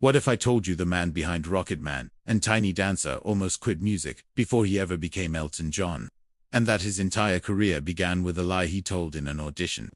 What if I told you the man behind Rocket Man and Tiny Dancer almost quit music before he ever became Elton John? And that his entire career began with a lie he told in an audition.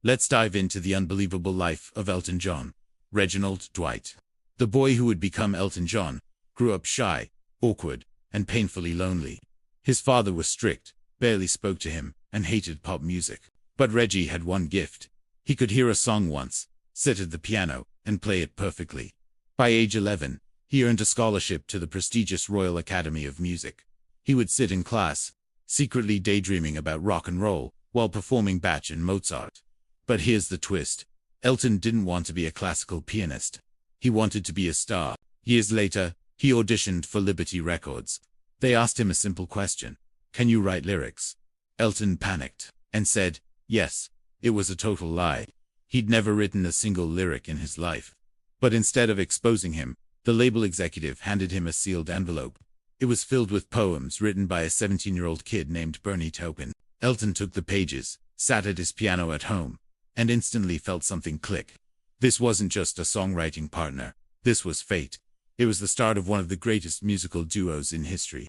Let's dive into the unbelievable life of Elton John. Reginald Dwight. The boy who would become Elton John grew up shy, awkward, and painfully lonely. His father was strict, barely spoke to him, and hated pop music. But Reggie had one gift. He could hear a song once, sit at the piano, and play it perfectly. By age 11, he earned a scholarship to the prestigious Royal Academy of Music. He would sit in class, secretly daydreaming about rock and roll, while performing Bach and Mozart. But here's the twist. Elton didn't want to be a classical pianist. He wanted to be a star. Years later, he auditioned for Liberty Records. They asked him a simple question. Can you write lyrics? Elton panicked and said, yes. It was a total lie. He'd never written a single lyric in his life. But instead of exposing him, the label executive handed him a sealed envelope. It was filled with poems written by a 17-year-old kid named Bernie Taupin. Elton took the pages, sat at his piano at home, and instantly felt something click. This wasn't just a songwriting partner. This was fate. It was the start of one of the greatest musical duos in history.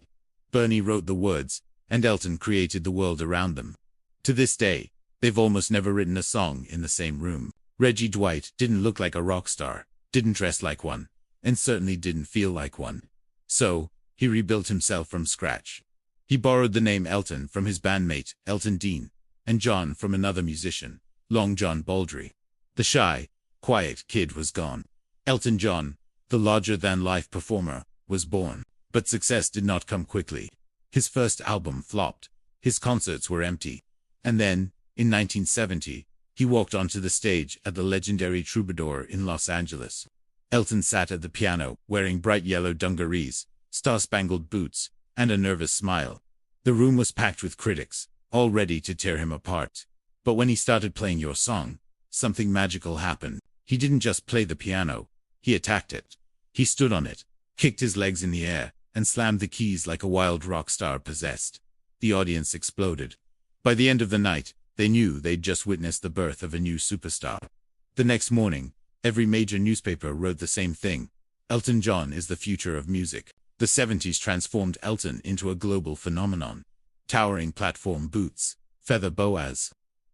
Bernie wrote the words, and Elton created the world around them. To this day, they've almost never written a song in the same room. Reggie Dwight didn't look like a rock star, didn't dress like one, and certainly didn't feel like one. So, he rebuilt himself from scratch. He borrowed the name Elton from his bandmate, Elton Dean, and John from another musician, Long John Baldry. The shy, quiet kid was gone. Elton John, the larger-than-life performer, was born. But success did not come quickly. His first album flopped. His concerts were empty. And then, in 1970, he walked onto the stage at the legendary Troubadour in Los Angeles. Elton sat at the piano, wearing bright yellow dungarees, star-spangled boots, and a nervous smile. The room was packed with critics, all ready to tear him apart. But when he started playing Your Song, something magical happened. He didn't just play the piano, he attacked it. He stood on it, kicked his legs in the air, and slammed the keys like a wild rock star possessed. The audience exploded. By the end of the night, they knew they'd just witnessed the birth of a new superstar. The next morning, every major newspaper wrote the same thing. Elton John is the future of music. The 70s transformed Elton into a global phenomenon. Towering platform boots, feather boas,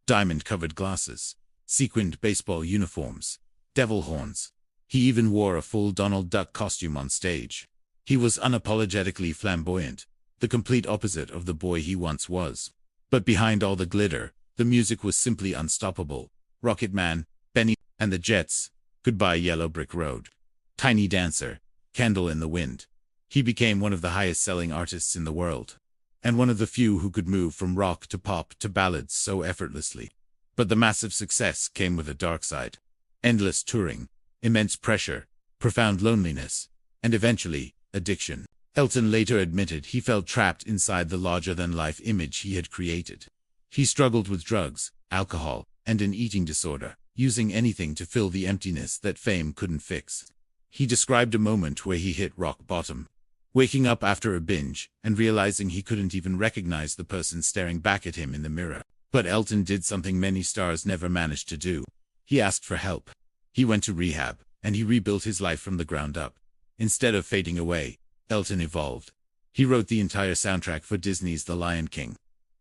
diamond-covered glasses, sequined baseball uniforms, devil horns. He even wore a full Donald Duck costume on stage. He was unapologetically flamboyant, the complete opposite of the boy he once was. But behind all the glitter, the music was simply unstoppable. Rocket Man, Benny, and the Jets, Goodbye Yellow Brick Road, Tiny Dancer, Candle in the Wind. He became one of the highest-selling artists in the world, and one of the few who could move from rock to pop to ballads so effortlessly. But the massive success came with a dark side. Endless touring, immense pressure, profound loneliness, and eventually, addiction. Elton later admitted he felt trapped inside the larger-than-life image he had created. He struggled with drugs, alcohol, and an eating disorder, using anything to fill the emptiness that fame couldn't fix. He described a moment where he hit rock bottom, waking up after a binge and realizing he couldn't even recognize the person staring back at him in the mirror. But Elton did something many stars never managed to do. He asked for help. He went to rehab, and he rebuilt his life from the ground up. Instead of fading away, Elton evolved. He wrote the entire soundtrack for Disney's The Lion King,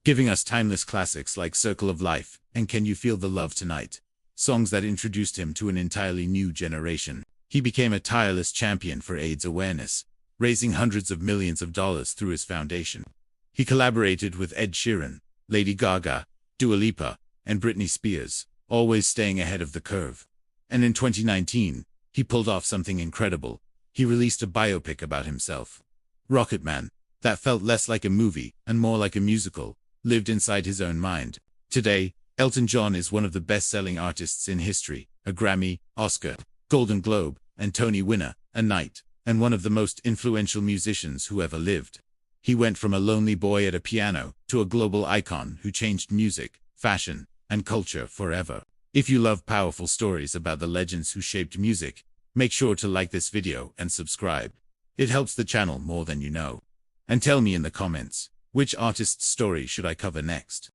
giving us timeless classics like Circle of Life and Can You Feel the Love Tonight, songs that introduced him to an entirely new generation. He became a tireless champion for AIDS awareness, raising hundreds of millions of dollars through his foundation. He collaborated with Ed Sheeran, Lady Gaga, Dua Lipa, and Britney Spears, always staying ahead of the curve. And in 2019, he pulled off something incredible. He released a biopic about himself. Rocket Man, that felt less like a movie and more like a musical, lived inside his own mind. Today, Elton John is one of the best-selling artists in history, a Grammy, Oscar, Golden Globe, and Tony winner, a knight, and one of the most influential musicians who ever lived. He went from a lonely boy at a piano to a global icon who changed music, fashion, and culture forever. If you love powerful stories about the legends who shaped music, make sure to like this video and subscribe. It helps the channel more than you know. And tell me in the comments, which artist's story should I cover next?